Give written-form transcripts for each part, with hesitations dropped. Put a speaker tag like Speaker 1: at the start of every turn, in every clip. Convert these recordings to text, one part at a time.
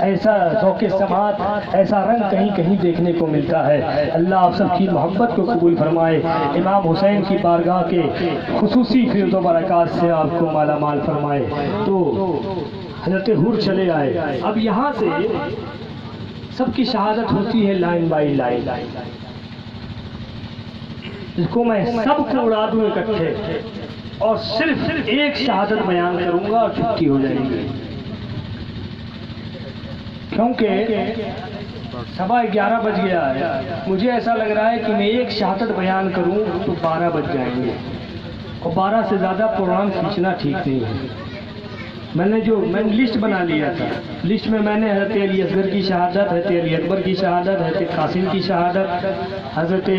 Speaker 1: ایسا ذوق سماعت، ایسا رنگ کہیں کہیں دیکھنے کو ملتا ہے۔ اللہ آپ سب کی محبت کو قبول فرمائے، امام حسین کی بارگاہ کے خصوصی فیض و برکات سے آپ کو مالا مال فرمائے۔ تو حضرت حور چلے آئے۔ اب یہاں سے سب کی شہادت ہوتی ہے لائن بائی لائن، اس کو میں سب کو اڑا دوں اکٹھے اور صرف ایک شہادت بیان کروں گا اور چھٹی ہو جائے گی، کیونکہ 11:15 بج گیا ہے۔ مجھے ایسا لگ رہا ہے کہ میں ایک شہادت بیان کروں تو 12 بج جائیں گے، اور 12 سے زیادہ پروگرام کھینچنا ٹھیک نہیں ہے۔ میں نے لسٹ بنا لیا تھا، لسٹ میں نے حضرت علی اصغر کی شہادت، حضرت علی اکبر کی شہادت، حضرت قاسم کی شہادت، حضرت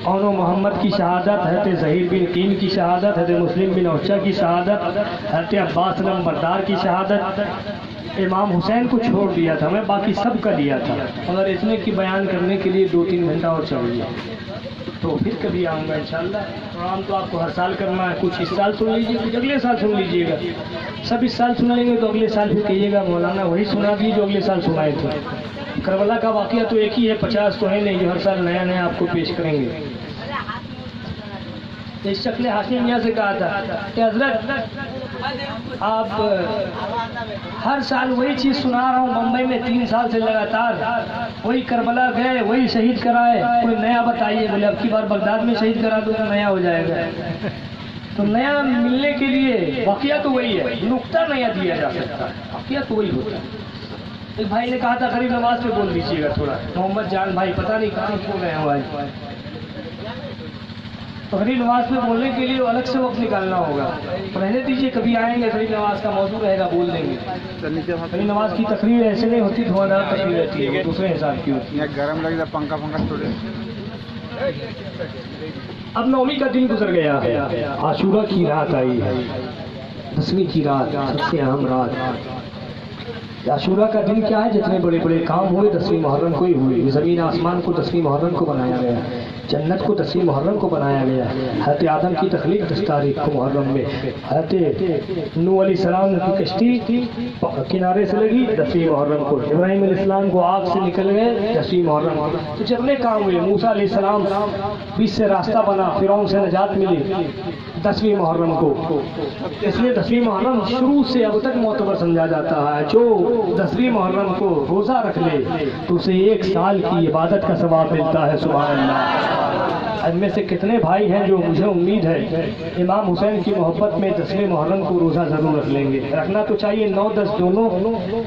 Speaker 1: عون و محمد کی شہادت، حضرت ظہیر بن قین کی شہادت، حضرت مسلم بن اوچا کی شہادت، حضرت عباس نمبردار کی شہادت، امام حسین کو چھوڑ دیا تھا میں، باقی سب کا دیا تھا، مگر اتنے کی بیان کرنے کے لیے 2-3 گھنٹہ اور چاہیے، تو پھر کبھی آؤں گا انشاءاللہ۔ پروگرام تو آپ کو ہر سال کرنا ہے، کچھ اس سال سن لیجیے، کچھ اگلے سال سن لیجیے گا۔ سب اس سال سنائیں گے تو اگلے سال پھر کہیے گا مولانا وہی سنا دیے جو اگلے سال سنائے تھے۔ کربلا کا واقعہ تو ایک ہی ہے، 50 تو ہے نہیں جو ہر سال نیا نیا آپ کو پیش کریں گے۔ اس شکل ہاشمی میاں سے کہا تھا کہ حضرت آپ ہر سال وہی چیز سنا رہا ہوں، ممبئی میں 3 سال سے لگاتار وہی کربلا گئے، وہی شہید کرائے، کوئی نیا بتائیے۔ بولے اب کی بار بغداد میں شہید کرا دو تو نیا ہو جائے گا۔ تو نیا ملنے کے لیے واقعہ تو وہی ہے، نقطہ نیا دیا جا سکتا، واقعہ تو وہی ہوتا ہے۔ ایک بھائی نے کہا تھا غریب نواز پہ بول دیجیے گا تھوڑا، محمد جان بھائی پتہ نہیں کہاں کیوں گئے ہیں آج۔ غریب نواز پہ بولنے کے لیے الگ سے وقت نکالنا ہوگا، رہنے دیجیے، کبھی آئیں گے غریب نواز کا موضوع رہے گا، بول دیں گے۔ غریب نواز کی تقریر ایسے نہیں ہوتی، دھواں دار تقریر رہتی ہے، دوسرے حساب کی ہوتی ہے۔
Speaker 2: گرم لگے گا پنکھا چھوڑے۔
Speaker 1: اب 9ویں کا دن گزر گیا ہے، عاشورہ کی رات آئی ہے، 10ویں کی رات، سب سے اہم رات۔ عاشورہ کا دن کیا ہے؟ جتنے بڑے بڑے کام ہوئے 10ویں محرم کو ہی ہوئے۔ زمین آسمان کو 10ویں محرم کو بنایا گیا، جنت کو 10ویں محرم کو بنایا گیا، حضرت آدم کی تخلیق 10 تاریخ کو محرم میں، حضرت نوح علیہ السلام کی کشتی کنارے سے لگی 10ویں محرم کو، ابراہیم علیہ السلام کو آگ سے نکل گئے 10ویں محرم کو۔ تو جتنے کام ہوئے، موسیٰ علیہ السلام بیچ سے راستہ بنا، فرعون سے نجات ملی 10ویں محرم کو۔ اس لیے 10ویں محرم شروع سے اب تک معتبر سمجھا جاتا ہے۔ جو 10ویں محرم کو روزہ رکھ لے تو اسے 1 سال کی عبادت کا ثواب ملتا ہے، سبحان اللہ۔ ان میں سے کتنے بھائی ہیں جو مجھے امید ہے امام حسین کی محبت میں 10ویں محرم کو روزہ ضرور رکھ لیں گے؟ رکھنا تو چاہیے 9-10 دونوں،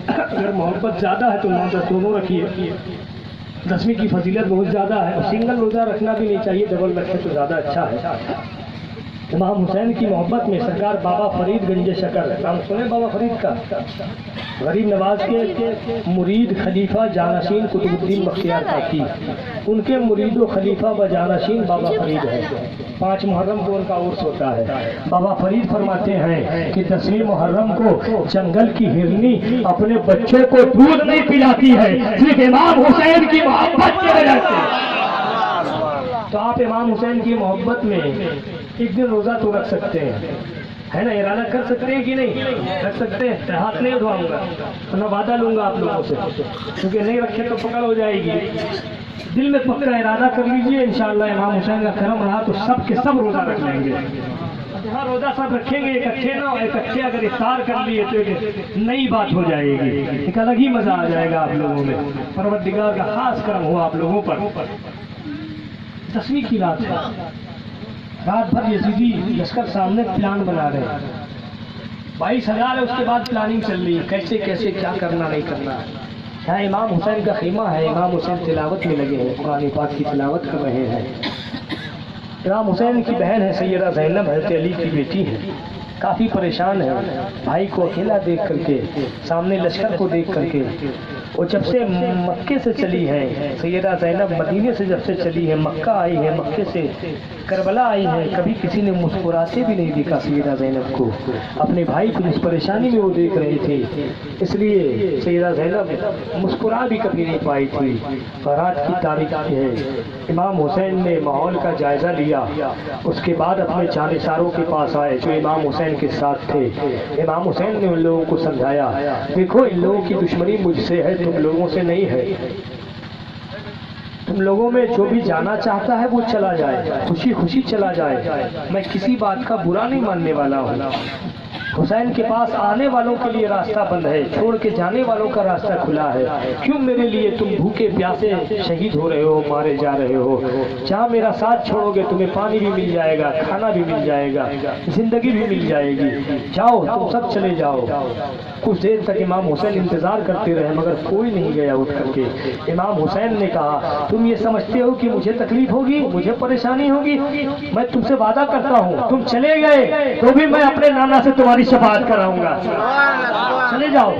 Speaker 1: اگر محبت زیادہ ہے تو 9-10 دونوں رکھیے۔ 10ویں کی فضیلت بہت زیادہ ہے، اور سنگل روزہ رکھنا بھی نہیں چاہیے، ڈبل رکھے تو زیادہ اچھا ہے۔ امام حسین کی محبت میں سرکار بابا فرید گنج شکر، نام سنے بابا فرید کا؟ غریب نواز کے مرید خلیفہ جانشین قطب الدین بختیار کاکی، ان کے مرید و خلیفہ و جانشین بابا فرید ہے۔ 5 محرم کو ان کا عرس ہوتا ہے۔ بابا فرید فرماتے ہیں کہ 10ویں محرم کو جنگل کی ہرنی اپنے بچوں کو دودھ نہیں پلاتی ہے، صرف امام حسین کی محبت کی وجہ سے۔ تو آپ امام حسین کی محبت میں ایک دن روزہ تو رکھ سکتے ہیں، ہے نا؟ ارادہ کر سکتے ہیں کہ نہیں رکھ سکتے ہیں؟ ہاتھ نہیں اٹھاؤں گا، میں وعدہ لوں گا آپ لوگوں سے، کیونکہ نہیں رکھے تو پکڑ ہو جائے گی۔ دل میں پکا ارادہ کر لیجئے، انشاءاللہ امام حسین کا کرم رہا تو سب کے سب روزہ رکھ لیں گے۔ ہاں روزہ سب رکھیں گے، اکٹھے نہ، اکٹھے اگر افطار کر لیے تو ایک نئی بات ہو جائے گی، ایک الگ ہی مزہ آ جائے گا آپ لوگوں میں۔ پروردگار کا خاص کرم ہوا آپ لوگوں پر۔ 10ویں کی رات ہے، رات بھر یزیدی لشکر سامنے پلان بنا رہے ہیں، 22,000 ہے، اس کے بعد پلاننگ چل رہی ہے کیسے کیسے کیا کرنا نہیں کرنا۔ یہاں امام حسین کا خیمہ ہے، امام حسین تلاوت میں لگے ہیں، قرآن پاک کی تلاوت کر رہے ہیں۔ امام حسین کی بہن ہے سیدہ زینب، حضرت علی کی بیٹی ہے، کافی پریشان ہے بھائی کو اکیلا دیکھ کر کے، سامنے لشکر کو دیکھ کر کے۔ وہ جب سے مکے سے چلی ہے سیدہ زینب، مدینے سے جب سے چلی ہے، مکہ آئی ہے، مکے سے کربلا آئی ہے کبھی کسی نے مسکراتے بھی نہیں دیکھا سیدہ زینب کو. اپنے بھائی کو جس پریشانی میں وہ دیکھ رہے تھے اس لیے سیدہ زینب مسکرا بھی کبھی نہیں پائی تھی. رات کی تاریخ ہے. امام حسین نے ماحول کا جائزہ لیا. اس کے بعد اپنے جانثاروں کے پاس آئے جو امام حسین کے ساتھ تھے. امام حسین نے ان لوگوں کو سمجھایا دیکھو ان لوگوں کی دشمنی مجھ سے ہے تم لوگوں سے نہیں ہے. تم لوگوں میں جو بھی جانا چاہتا ہے وہ چلا جائے خوشی خوشی چلا جائے. میں کسی بات کا برا نہیں ماننے والا ہوں. حسین کے پاس آنے والوں کے لیے راستہ بند ہے چھوڑ کے جانے والوں کا راستہ کھلا ہے. کیوں میرے لیے تم بھوکے پیاسے شہید ہو رہے ہو مارے جا رہے ہو. جہاں میرا ساتھ چھوڑو گے تمہیں پانی بھی مل جائے گا کھانا بھی مل جائے گا زندگی بھی مل جائے گی. جاؤ تم سب چلے جاؤ. کچھ دیر تک امام حسین انتظار کرتے رہے مگر کوئی نہیں گیا اٹھ کر کے. امام حسین نے کہا تم یہ سمجھتے ہو کہ مجھے تکلیف ہوگی مجھے پریشانی ہوگی. میں تم سے وعدہ کرتا ہوں تم چلے گئے تو بھی میں اپنے نانا سے تمہاری شفاعت کراؤں گا. چلے جاؤ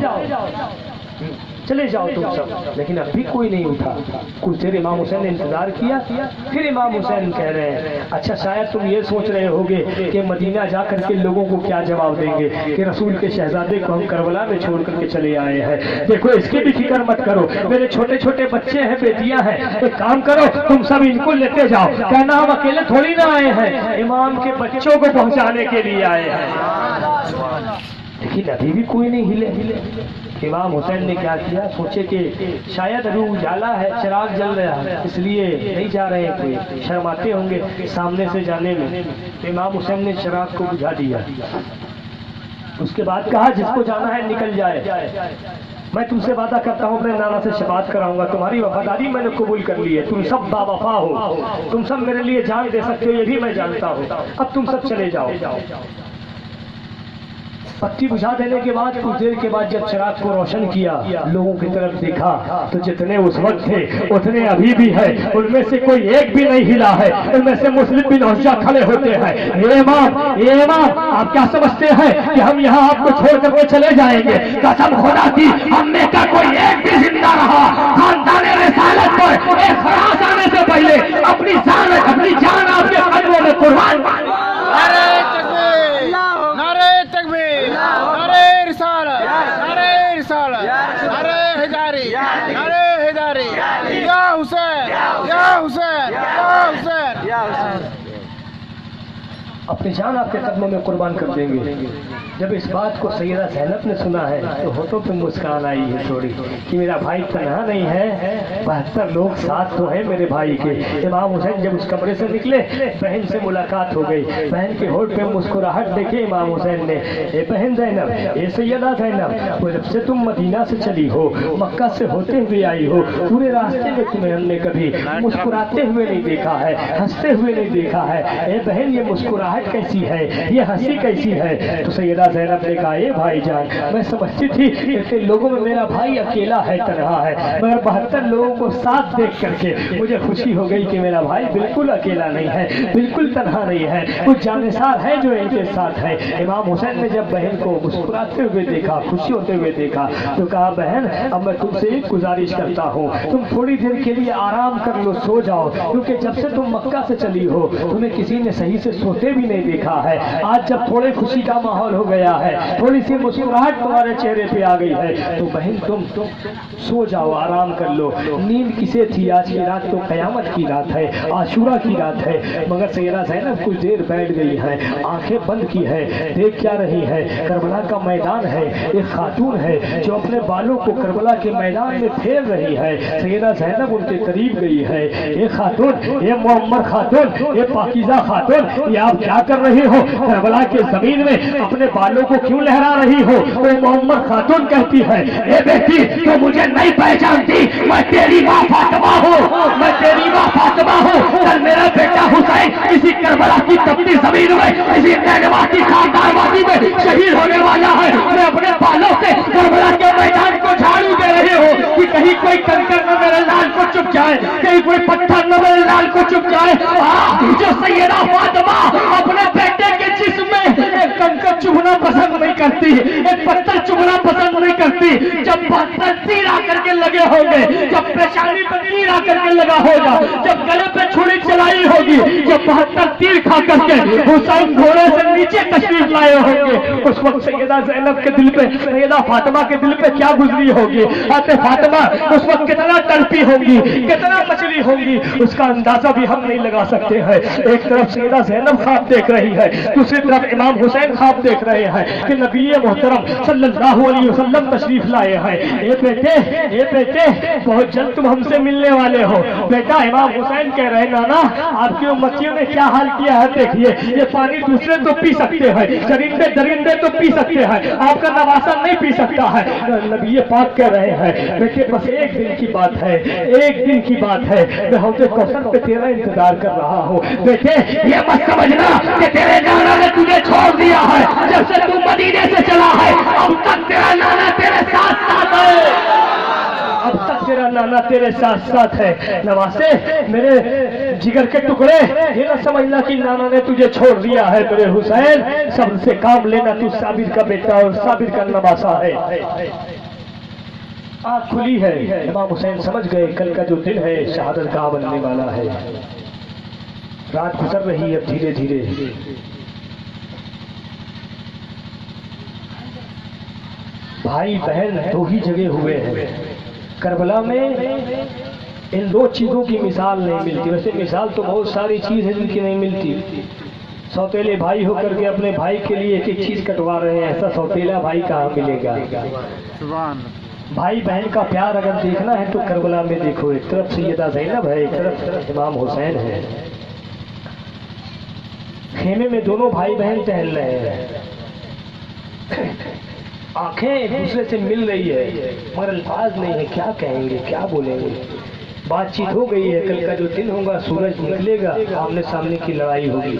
Speaker 1: چلے جاؤ تم سب. لیکن اب بھی کوئی نہیں اٹھا. کچھ دیر امام حسین نے انتظار کیا. پھر امام حسین کہہ رہے ہیں اچھا شاید تم یہ سوچ رہے ہوگے کہ مدینہ جا کر کے لوگوں کو کیا جواب دیں گے کہ رسول کے شہزادے کو ہم کربلا میں چھوڑ کر کے چلے آئے ہیں. دیکھو اس کی بھی فکر مت کرو میرے چھوٹے چھوٹے بچے ہیں بیٹیاں ہیں. ایک کام کرو تم سب ان کو لیتے جاؤ. کہنا ہم اکیلے تھوڑی نہ آئے ہیں امام کے بچوں کو پہنچانے کے لیے آئے ہیں. لیکن ابھی بھی کوئی نہیں ہلے. امام حسین نے کیا کیا سوچے کہ شاید ابھی اجالا ہے چراغ جل رہا ہے اس لیے نہیں جا رہے ہیں کوئی شرماتے ہوں گے سامنے سے جانے میں. امام حسین نے چراغ کو بجھا دیا. اس کے بعد کہا جس کو جانا ہے نکل جائے. میں تم سے وعدہ کرتا ہوں اپنے نانا سے شفاعت کراؤں گا. تمہاری وفاداری میں نے قبول کر لی ہے. تم سب با وفا ہو. تم سب میرے لیے جان دے سکتے ہو یہ بھی میں جانتا ہوں. اب تم سب چلے جاؤ. پتی بجھا دینے کے بعد کچھ دیر کے بعد جب چراغ کو روشن کیا لوگوں کی طرف دیکھا تو جتنے اس وقت تھے اتنے ابھی بھی ہے. ان میں سے کوئی ایک بھی نہیں ہلا ہے. ان میں سے مسلم بن حجہ کھڑے ہوتے ہیں. اے امام آپ کیا سمجھتے ہیں کہ ہم یہاں آپ کو چھوڑ کر کے چلے جائیں گے؟ قسم خدا کی ہم میں کا کوئی ایک بھی زندہ رہا خاندان رسالت پر ایک خراش آنے سے پہلے اپنی جان آپ کے قدموں میں قربان.
Speaker 2: یا حسین یا حسین یا حسین یا حسین.
Speaker 1: اپنی جان آپ کے قدموں میں قربان کر دیں گے. جب اس بات کو سیدہ زینب نے سنا ہے تو ہونٹوں پہ مسکان آئی ہے تھوڑی کہ میرا بھائی تنہا نہیں ہے 72 لوگ ساتھ تو ہیں میرے بھائی کے. امام حسین جب اس کمرے سے نکلے بہن سے ملاقات ہو گئی. بہن کے ہونٹ پہ مسکراہٹ دیکھے امام حسین نے. اے بہن زینب اے سیدہ زینب جب سے تم مدینہ سے چلی ہو مکہ سے ہوتے ہوئے آئی ہو پورے راستے میں تمہیں ہم نے کبھی مسکراتے ہوئے نہیں دیکھا ہے ہنستے ہوئے نہیں دیکھا ہے. اے بہن یہ مسکراہٹ کیسی ہے یہ ہنسی کیسی ہے؟ تو سیدہ زینب نے کہا اے بھائی جان میں سمجھتی تھی کہ لوگوں میں میرا بھائی اکیلا ہے تنہا ہے مگر 72 لوگوں کو ساتھ دیکھ کر کے مجھے خوشی ہو گئی کہ میرا بھائی بالکل اکیلا نہیں ہے بالکل تنہا نہیں ہے کچھ جانثار ہے جو ان کے ساتھ ہے. امام حسین نے جب بہن کو مسکراتے ہوئے دیکھا خوشی ہوتے ہوئے دیکھا تو کہا بہن اب میں تم سے ایک گزارش کرتا ہوں تم تھوڑی دیر کے لیے آرام کر لو سو جاؤ کیونکہ جب سے تم مکہ سے چلی ہو تمہیں کسی نے صحیح سے سوتے بھی نہیں دیکھا ہے. آج جب تھوڑے خوشی کا ماحول ہو گیا ہے تھوڑی سی مسکراہٹ تمہارے چہرے پہ آ گئی ہے تو بہن تم سو جاؤ آرام کر لو. نیند کسے تھی آج کی رات تو قیامت کی رات ہے عاشورہ کی رات ہے. مگر سیدہ زینب کچھ دیر بیٹھ گئی ہے آنکھیں بند کی ہے دیکھ کیا رہی ہے کربلا کا میدان ہے. ایک خاتون ہے جو اپنے بالوں کو کربلا کے میدان میں پھیر رہی ہے. سیدہ زینب ان کے قریب گئی ہے. اے خاتون اے معمر خاتون اے پاکیزہ خاتون یہ آپ کیا کر رہی ہو کربلا کے زمین میں اپنے بالوں کو کیوں لہرا رہی ہو؟ وہ محمد خاتون کہتی ہے اے بیٹی تو مجھے نہیں پہچانتی میں تیری ماں فاطمہ ہوں میں تیری ماں فاطمہ ہوں. کل میرا بیٹا حسین اسی کربلا کی تپتی زمین میں اسی نینواتی خاندان وادی میں شہید ہونے والا ہے. میں اپنے بالوں سے کربلا کے میدان کو جھاڑو دے رہے ہو کہ کہیں کوئی کنکر نہ میرے لال کو چپ جائے کہیں کوئی پتھر نہ میرے لال کو چپ جائے. جو سیدہ فاطمہ اپنے بیٹے کے جسم میں ایک کنکر چبھنا پسند نہیں کرتی ایک پتھر چبھنا پسند نہیں کرتی. جب پتھر تیر آ کر کے لگے ہوں گے جب پیشانی پر تیر آ کر کے لگا ہوگا جب گلے پہ چھری چلائی ہوگی جب 72 کے حسین گھوڑے سے نیچے تشریف لائے ہوں گے، اس وقت سیدہ زینب کے دل پہ، سیدہ فاطمہ کے دل پہ کیا گزری ہوگی، حضرت فاطمہ اس وقت کتنا تڑپی ہوگی، کتنا مچلی ہوگی، اس کا اندازہ بھی ہم نہیں لگا سکتے ہیں۔ ایک طرف سیدہ زینب خواب دیکھ رہی ہے، دوسری طرف امام حسین خواب دیکھ رہے ہیں کہ نبی محترم صلی اللہ علیہ وسلم تشریف لائے ہیں۔ اے بیٹے بہت جلد تم ہم سے ملنے والے ہو۔ بیٹا امام حسین کہہ رہے نانا آپ کی امتیوں نے کیا حال کیا ہے، دیکھیے یہ پانی دوسرے تو پی سکتے ہیں، چرندے درندے تو پی سکتے ہیں، آپ کا نواسا نہیں پی سکتا ہے۔ نبی پاک کہہ رہے ہیں بیٹے بس ایک دن کی بات ہے، ایک دن کی بات ہے، میں حوض کوثر پہ تیرا انتظار کر رہا ہوں۔ بیٹے یہ مت سمجھنا کہ تیرے نانا نے تجھے چھوڑ دیا ہے، جب سے تم مدینے سے چلا ہے اب تک تیرا نانا تیرے ساتھ ساتھ ہے، اب تک تیرا نانا تیرے ساتھ ساتھ ہے۔ نواسے میرے جگر کے ٹکڑے یہ نہ سمجھنا کہ نانا نے تجھے چھوڑ دیا ہے، میرے حسین سب سے کام لینا، تو صابر کا بیٹا اور صابر کا نواسا ہے۔ آنکھ کھلی ہے، امام حسین سمجھ گئے کل کا جو دن ہے شہادت گاہ بننے والا ہے، رات گزر رہی ہے اب دھیرے دھیرے۔ بھائی بہن دو ہی جگہ ہوئے ہیں، کربلا میں ان دو چیزوں کی مثال نہیں ملتی، ویسے مثال تو بہت ساری چیز ہے جن کی نہیں ملتی۔ سوتیلے بھائی ہو کر کے اپنے بھائی کے لیے ایک ایک چیز کٹوا رہے ہیں، ایسا سوتیلا بھائی کہاں ملے گا؟ بھائی بہن کا پیار اگر دیکھنا ہے تو کربلا میں دیکھو، ایک طرف سیدہ زینب ہے، ایک طرف امام حسین ہے، خیمے میں دونوں بھائی بہن ٹہل رہے ہیں، آنکھیں ایک دوسرے سے مل رہی ہے مگر الفاظ نہیں ہے، کیا کہیں گے کیا بولیں گے، بات چیت ہو گئی ہے، کل کا جو دن ہوگا سورج نکلے گا، آمنے سامنے کی لڑائی ہوگی،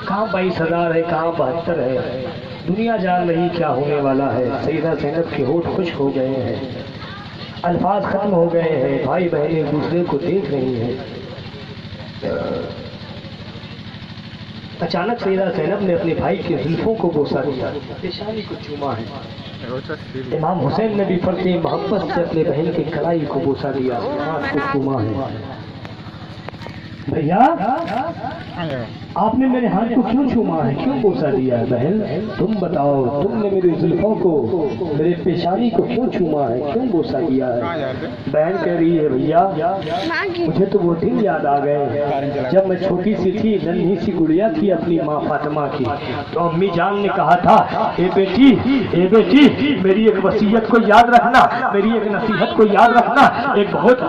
Speaker 1: کہاں 22,000 ہے کہاں 72 ہے، دنیا جان رہی کیا ہونے والا ہے۔ سیدہ زینب کے ہونٹ خشک ہو گئے ہیں، الفاظ ختم ہو گئے ہیں، بھائی بہن ایک دوسرے کو دیکھ رہی ہیں۔ اچانک سیدہ زینب نے اپنے بھائی کے زلفوں کو بوسا دیا، پیشانی کو چوما ہے۔ امام حسین نے بھی فرط محبت سے اپنے بہن کے کلائی کو بوسا دیا، ہاتھ کو چوما ہے۔ بھیا آپ نے میرے ہاتھ کو کیوں چوما ہے، کیوں بوسا دیا ہے؟ بہن تم بتاؤ، تم نے میرے زلفوں کو، میرے پیشانی کو کیوں چوما ہے، کیوں بوسا دیا ہے؟ بہن کہہ رہی ہے بھیا مجھے تو وہ دن یاد آ گئے جب میں چھوٹی سی تھی، ننھی سی گڑیا تھی اپنی ماں فاطمہ کی، تو امی جان نے کہا تھا اے بیٹی میری ایک وصیت کو یاد رکھنا، میری ایک نصیحت کو یاد رکھنا، ایک بہت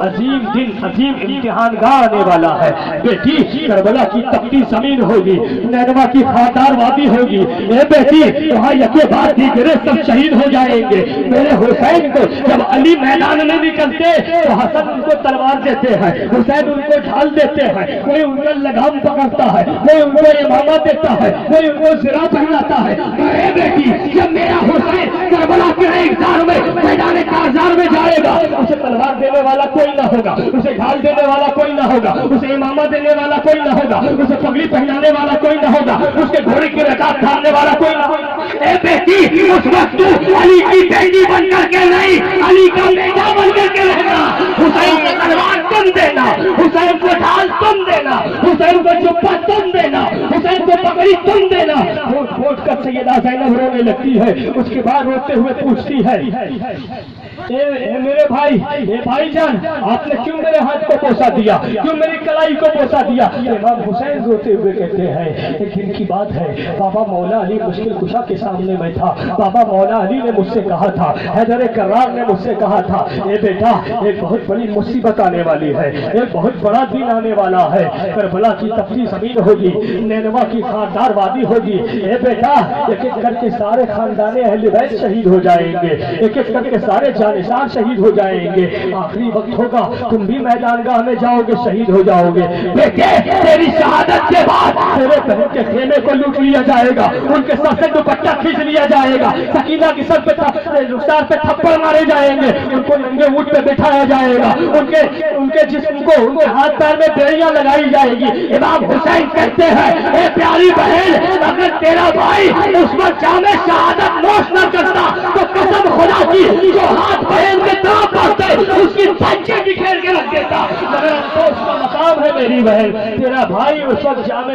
Speaker 1: عظیم دن، عظیم امتحان گاہ آنے والا ہے بیٹی، کربلا کی تپتی زمین ہوگی، نینوا کی خاردار وادی ہوگی، اے بیٹی وہاں یکے بعد دیگرے سب شہید ہو جائیں گے۔ میرے حسین کو جب علی میدان میں نکلتے تو حسن ان کو تلوار دیتے ہیں، حسین ان کو ڈھال دیتے ہیں، کوئی ان کا لگام پکڑتا ہے، کوئی ان کو امامہ دیتا ہے، کوئی ان کو زرہ پہناتا ہے۔ اے بیٹی جب میرا حسین کربلا کے ایگزار میں میدان کارزار میں جائے گا، اسے تلوار دینے والا کوئی نہ ہوگا، اسے ڈھال دینے والا کوئی نہ ہوگا، اسے امامہ دینے والا کوئی نہ ہوگا، اسے پگڑی پہنانے والا کوئی نہ ہوگا، اس کے گھوڑے کی رکاب دھارنے والا کوئی نہ ہوگا۔ اے بیٹی اس وقت تو علی کی بیٹی بن کر کے نہیں، علی کا بیٹا بن کر کے رہنا، حسین کو تلوار تم دینا، حسین کو ڈھال تم دینا، حسین کو چپا تم دینا، حسین کو پگڑی تم دینا۔ پھوٹ پھوٹ کر سیدہ زینب رونے لگتی ہے، اس کے بعد روتے ہوئے پوچھتی ہے اے میرے بھائی، اے بھائی جان آپ نے کیوں میرے ہاتھ کو بوسا دیا، کیوں میری کلائی کو بوسا دیا؟ امام حسین روتے ہوئے کہتے ہیں ایک دن کی بات ہے، بابا مولا علی مشکل کشا کے سامنے میں تھا، بابا مولا علی نے مجھ سے کہا تھا، حیدر کرار نے مجھ سے کہا تھا اے بیٹا ایک بہت بڑی مصیبت آنے والی ہے، ایک بہت بڑا دن آنے والا ہے، کربلا کی تپتی زمین ہوگی، نینوا کی خاردار وادی ہوگی، اے بیٹا ایک ایک کر کے سارے خاندان اہل بیت شہید ہو جائیں گے، ایک ایک کر کے سارے جانشار شہید ہو جائیں گے، آخری وقت ہوگا تم بھی میدان گاہ میں جاؤ گے، شہید ہو جاؤ گے۔ بیٹے تیری شہادت کے بعد تیرے بہن کے خیمے کو لوٹ لیا جائے گا، ان کے سر سے دوپٹہ کھینچ لیا جائے گا، سکینہ کی سر پہ رخسار پہ تھپڑ مارے جائیں گے، ان کو ننگے اونٹ پہ بٹھایا جائے گا، ان کے جسم کو ان کے ہاتھ پیر میں بیڑیاں لگائی جائے گی۔ امام حسین کہتے ہیں اے پیاری بہن اگر تیرا بھائی اس وقت جامع شہادت نوش نہ کرتا تو قسم خدا کی جو ہاتھ بہن میں داں پڑتے اس کی پنچے بکھیر کے رکھ دیتا، مگر افسوس کا مقام ہے میری بہن تیرا بھائی اس وقت جامع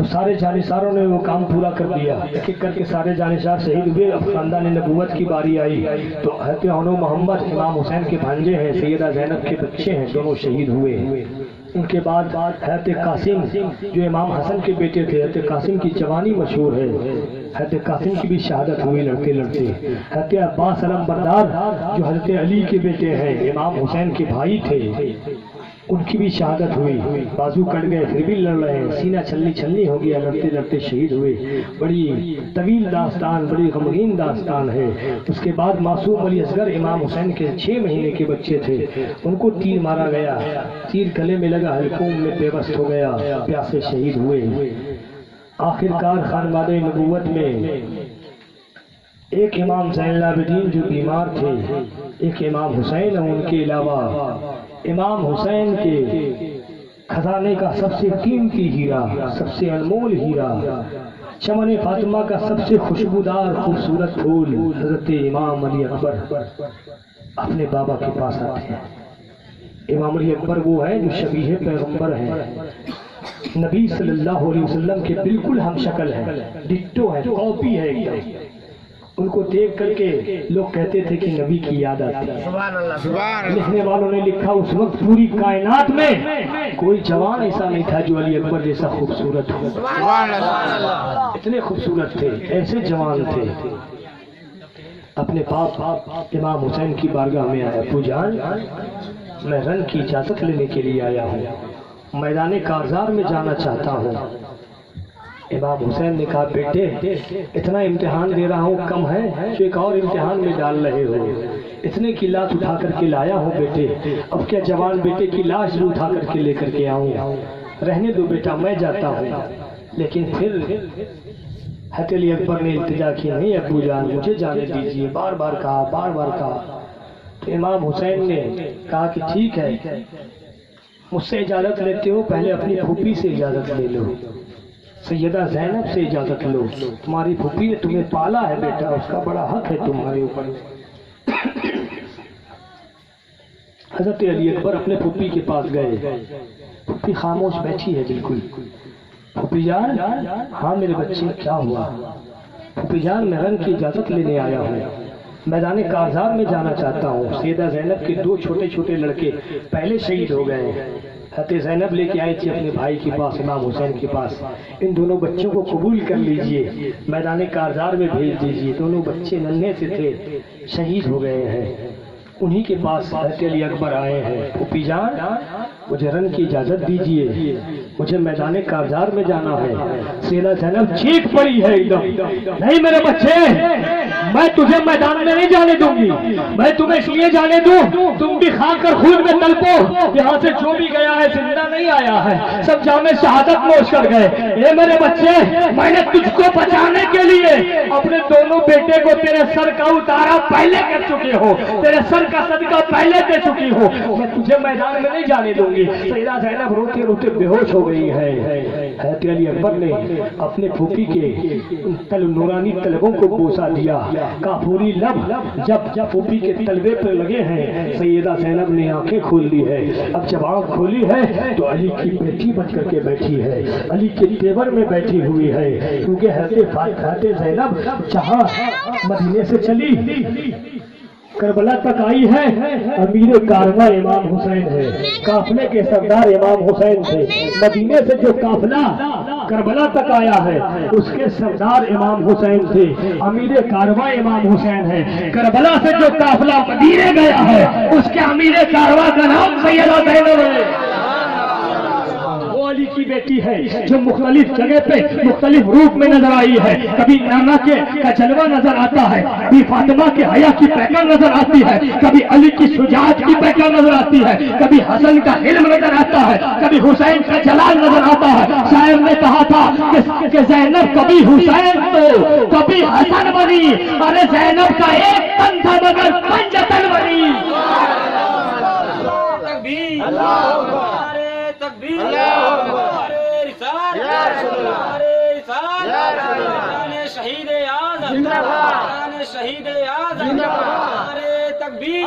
Speaker 1: تو سارے جانشاروں نے وہ کام پورا کر دیا، ایک ایک کر کے سارے جانشار شہید ہوئے۔ اب خاندان نبوت کی باری آئی تو حضرت حنو محمد امام حسین کے بھانجے ہیں، سیدہ زینب کے بچے ہیں، دونوں شہید ہوئے۔ ان کے بعد حضرت قاسم جو امام حسن کے بیٹے تھے، حضرت قاسم کی جوانی مشہور ہے، حضرت قاسم کی بھی شہادت ہوئی لڑتے لڑتے۔ حضرت عباس علم بردار جو حضرت علی کے بیٹے ہیں، امام حسین کے بھائی تھے، ان کی بھی شہادت ہوئی، بازو کٹ گئے پھر بھی لڑ رہے ہیں، سینہ چھلنی چھلنی ہو گیا، لڑتے لڑتے شہید ہوئے۔ بڑی طویل داستان، بڑی غمگین داستان ہے۔ اس کے بعد معصوم علی اصغر امام حسین کے 6 مہینے کے بچے تھے، ان کو تیر مارا گیا، تیر گلے میں لگا، حلقوم میں پیوست ہو گیا، پیاسے شہید ہوئے۔ آخرکار خاندان نبوت میں ایک امام زین العابدین جو بیمار تھے، ایک امام حسین، ان کے علاوہ امام حسین کے خزانے کا سب سے قیمتی ہیرا، سب سے انمول ہیرا، چمن فاطمہ کا سب سے خوشبودار خوبصورت پھول حضرت امام علی اکبر اپنے بابا کے پاس آتے ہیں۔ امام علی اکبر وہ ہے جو شبیہ پیغمبر ہیں، نبی صلی اللہ علیہ وسلم کے بالکل ہم شکل ہے، ڈٹو ہے، کاپی ہے ایک دم۔ ان کو دیکھ کر کے لوگ کہتے تھے کہ نبی کی یاد آتی ہے۔
Speaker 2: سبحان اللہ، سبحان اللہ۔
Speaker 1: لکھنے والوں نے لکھا اس وقت پوری کائنات میں کوئی جوان ایسا نہیں تھا جو علی اکبر جیسا خوبصورت ہو۔
Speaker 2: سبحان اللہ،
Speaker 1: اتنے خوبصورت تھے، ایسے جوان تھے۔ اپنے باپ امام حسین کی بارگاہ میں آیا، ابو جان میں رن کی اجازت لینے کے لیے آیا ہوں، میدان کارزار میں جانا چاہتا ہوں۔ امام حسین نے کہا بیٹے اتنا امتحان دے رہا ہوں کم ہے جو ایک اور امتحان میں ڈال رہے ہو، اتنے کی لاش اٹھا کر کے لایا ہوں بیٹے، اب کیا جوان بیٹے کی لاش بھی اٹھا کر کے لے کر کے آؤں؟ رہنے دو بیٹا میں جاتا ہوں۔ لیکن پھر حضرت علی اکبر نے التجا کی، نہیں ابو جان مجھے جانے دیجیے، بار بار کہا، بار بار کہا۔ تو امام حسین نے کہا کہ ٹھیک ہے مجھ سے اجازت لیتے ہو، پہلے اپنی پھوپھی سے اجازت لے لو، سیدہ زینب سے اجازت لو، تمہاری پھوپھی نے تمہیں پالا ہے بیٹا، اس کا بڑا حق ہے تمہارے اوپر۔ حضرت علی اکبر اپنے پھوپھی کے پاس گئے، پھوپھی خاموش بیٹھی ہے بالکل۔ پھوپھی جان، ہاں میرے بچے کیا ہوا؟ پھوپھی جان میں رن کی اجازت لینے آیا ہوں، میدان کارزار میں جانا چاہتا ہوں۔ سیدہ زینب کے 2 چھوٹے چھوٹے لڑکے پہلے شہید ہو گئے ہیں، حضرت زینب لے کے آئی تھی اپنے بھائی کے پاس، امام حسین کے پاس، ان دونوں بچوں کو قبول کر لیجئے، میدان کارزار میں بھیج دیجئے۔ دونوں بچے ننھے سے تھے، شہید ہو گئے ہیں، انہی کے پاس حضرت علی اکبر آئے ہیں۔ پھوپھی جان مجھے رن کی اجازت دیجئے، مجھے میدان کارزار میں جانا ہے۔ سیدہ زینب چیخ پڑی ہے ایک دم، نہیں میرے بچے میں تجھے میدان میں نہیں جانے دوں گی، میں تمہیں اس لیے جانے دوں تم بھی کھا کر خون میں تلپو، یہاں سے جو بھی گیا ہے زندہ نہیں آیا ہے، سب جام شہادت نوش کر گئے۔ اے میرے بچے میں نے تجھ کو بچانے کے لیے اپنے دونوں بیٹے کو تیرے سر کا اتارا پہلے کر چکے ہو، تیرے سر کا صدقہ پہلے دے چکی ہو، میں تجھے میدان میں نہیں جانے دوں گی۔ سیدہ زینب روتے روتے بے ہوش ہو گئی ہے۔ حضرت علی اکبر نے اپنے پھوپھی کے نورانی طلبوں کو بوسا دیا، کافوری لب جب پھوپھی کے طلبے پر لگے ہیں، سیدہ زینب نے آنکھیں کھول لی ہے۔ اب جب آنکھ کھولی ہے تو علی کی بیٹی بن کر کے بیٹھی ہے، علی کے تیور میں بیٹھی ہوئی ہے، کیونکہ حضرت زینب جہاں مدینے سے چلی کربلا تک آئی ہے، امیر کارواں امام حسین ہے، قافلے کے سردار امام حسین تھے، مدینے سے جو قافلہ کربلا تک آیا ہے اس کے سردار امام حسین تھے، امیر کارواں امام حسین ہے، کربلا سے جو قافلہ مدینے گیا ہے اس کے امیر کارواں کا نام سیدہ زینب ہے۔ علی کی بیٹی ہے جو مختلف جگہ پہ مختلف روپ میں نظر آئی ہے، کبھی نانا کا جلوہ نظر آتا ہے، کبھی فاطمہ کے حیا کی پہچان نظر آتی ہے، کبھی علی کی شجاعت کی پہچان نظر آتی ہے، کبھی حسن کا علم نظر آتا ہے، کبھی حسین کا جلال نظر آتا ہے۔ شاعر نے کہا تھا کہ زینب کبھی حسین تو کبھی حسن بنی، ارے زینب کا ایک تن تھا مگر پنجتن بنی۔
Speaker 3: شہید اعظم شہید اعظم تکبیر